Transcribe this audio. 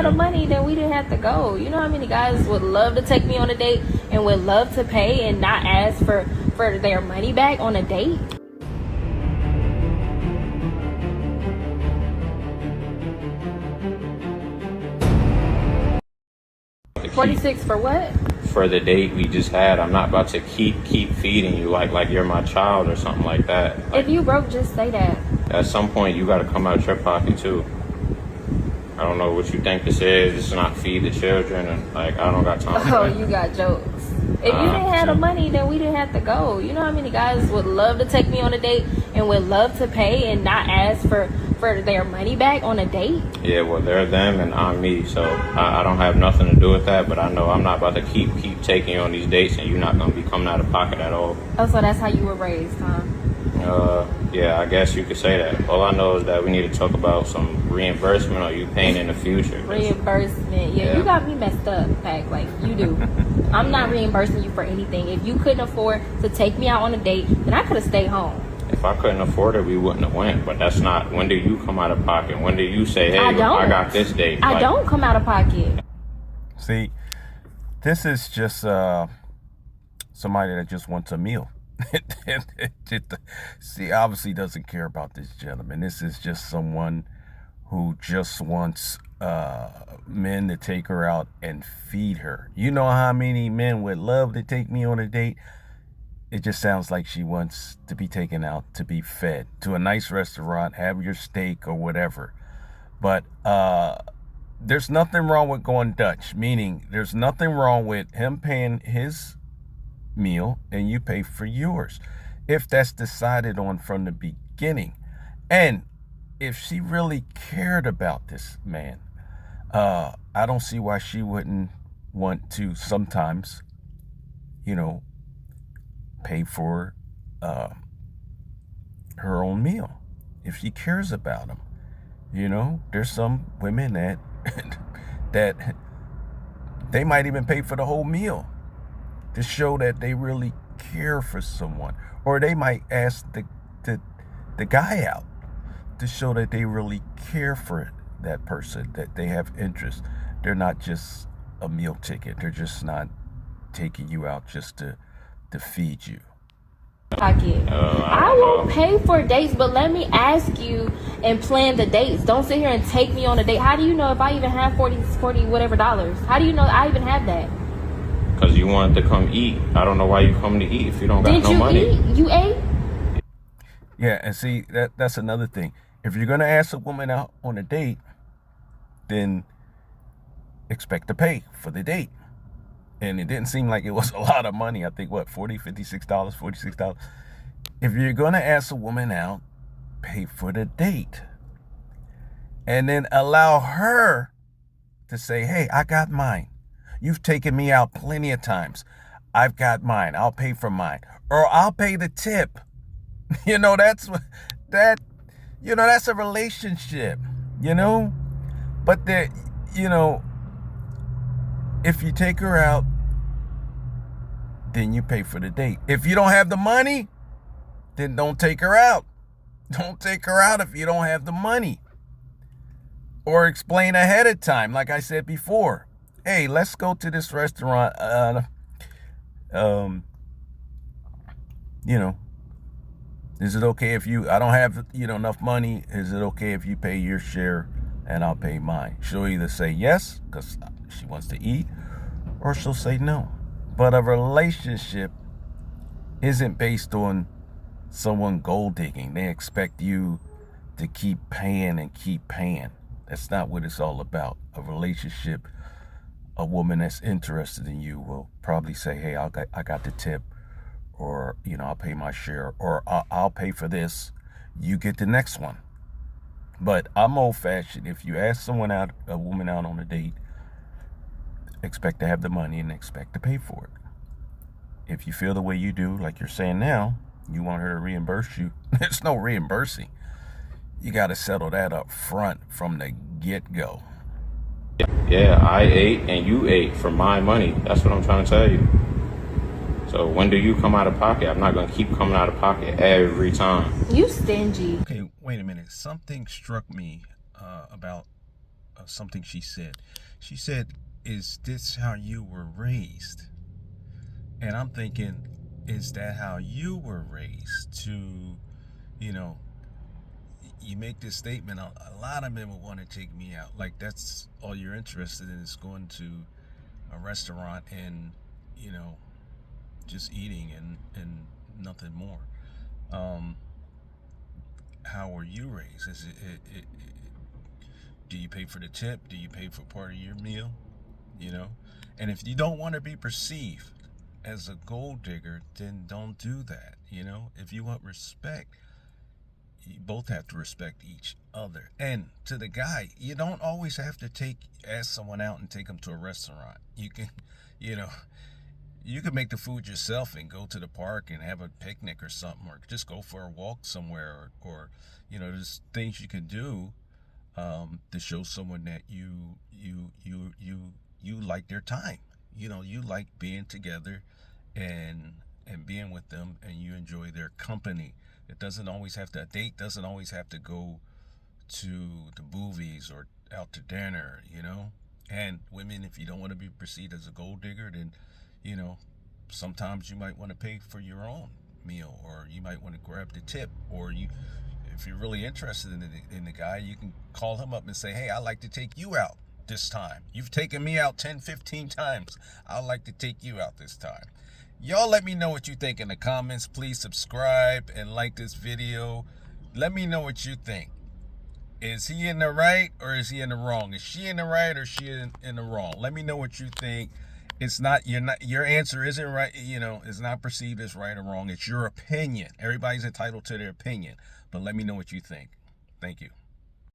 had the money, then we didn't have to go. You know how many guys would love to take me on a date and would love to pay and not ask for their money back on a date? 46 for what? For the date we just had. I'm not about to keep feeding you like you're my child or something like that. Like, if you broke, just say that. At some point, you got to come out your pocket too. I don't know what you think this is. It's not feed the children, and like I don't got time for Oh, that. you got jokes. If you didn't have the money, then we didn't have to go. You know how many guys would love to take me on a date and would love to pay and not ask for their money back on a date? Yeah, well, they're them and I'm me, so I don't have nothing to do with that. But I know I'm not about to keep taking you on these dates, and you're not gonna be coming out of pocket at all. Oh, so that's how you were raised, huh? Yeah, I guess you could say that. All I know is that we need to talk about some reimbursement or you paying in the future. Reimbursement. Yeah, you got me messed up, Pac. Like, you do. I'm not reimbursing you for anything. If you couldn't afford to take me out on a date, then I could have stayed home. If I couldn't afford it, we wouldn't have went. But that's not. When do you come out of pocket? When do you say, hey, I got this date? I don't come out of pocket. See, this is just somebody that just wants a meal. See, obviously doesn't care about this gentleman. This is just someone who just wants men to take her out and feed her. You know how many men would love to take me on a date? It just sounds like she wants to be taken out to be fed to a nice restaurant, have your steak or whatever. But there's nothing wrong with going Dutch, meaning there's nothing wrong with him paying his meal and you pay for yours, if that's decided on from the beginning. And if she really cared about this man, I don't see why she wouldn't want to sometimes, pay for her own meal if she cares about him. There's some women that that they might even pay for the whole meal to show that they really care for someone, or they might ask the guy out to show that they really care for that person, that they have interest. They're not just a meal ticket. They're just not taking you out just to feed you. Pocket. I will pay for dates, but let me ask you and plan the dates. Don't sit here and take me on a date. How do you know if I even have 40 whatever dollars? How do you know I even have that? Because you wanted to come eat. I don't know why you come to eat if you don't got no money. Did you eat? You ate? Yeah, and see, that's another thing. If you're going to ask a woman out on a date, then expect to pay for the date. And it didn't seem like it was a lot of money. I think, $40, $56, $46. If you're going to ask a woman out, pay for the date. And then allow her to say, hey, I got mine. You've taken me out plenty of times. I've got mine. I'll pay for mine. Or I'll pay the tip. That's a relationship, But if you take her out, then you pay for the date. If you don't have the money, then don't take her out. Don't take her out if you don't have the money. Or explain ahead of time, like I said before. Hey, let's go to this restaurant. Is it okay if I don't have, enough money? Is it okay if you pay your share and I'll pay mine? She'll either say yes, because she wants to eat, or she'll say no. But a relationship isn't based on someone gold digging. They expect you to keep paying and keep paying. That's not what it's all about. A relationship, a woman that's interested in you will probably say, hey, I got the tip, or, I'll pay my share, or I'll pay for this. You get the next one. But I'm old fashioned. If you ask a woman out on a date, expect to have the money and expect to pay for it. If you feel the way you do, like you're saying now, you want her to reimburse you, there's no reimbursing. You got to settle that up front from the get-go. Yeah, I ate and you ate for my money. That's what I'm trying to tell you. So when do you come out of pocket? I'm not going to keep coming out of pocket every time. You stingy. Okay, wait a minute. Something struck me about something she said. She said, "Is this how you were raised?" And I'm thinking, is that how you were raised? To, you know, you make this statement, a lot of men would want to take me out. Like, that's all you're interested in, is going to a restaurant and, you know, just eating and nothing more. How were you raised? Is do you pay for the tip? Do you pay for part of your meal? You know? And if you don't want to be perceived as a gold digger, then don't do that. You know? If you want respect, you both have to respect each other. And to the guy, you don't always have to ask someone out and take them to a restaurant. You can, you know, you can make the food yourself and go to the park and have a picnic or something, or just go for a walk somewhere, or you know, there's things you can do to show someone that you like their time. You know, you like being together and being with them, and you enjoy their company. It doesn't always have to, a date doesn't always have to go to the movies or out to dinner, you know. And women, if you don't want to be perceived as a gold digger, then, you know, sometimes you might want to pay for your own meal, or you might want to grab the tip, or if you're really interested in the guy, you can call him up and say, "Hey, I'd like to take you out this time. You've taken me out 10, 15 times. I'd like to take you out this time." Y'all let me know what you think in the comments. Please subscribe and like this video. Let me know what you think. Is he in the right or is he in the wrong? Is she in the right or is she in the wrong? Let me know what you think. Your answer isn't right, you know, it's not perceived as right or wrong. It's your opinion. Everybody's entitled to their opinion. But let me know what you think. Thank you.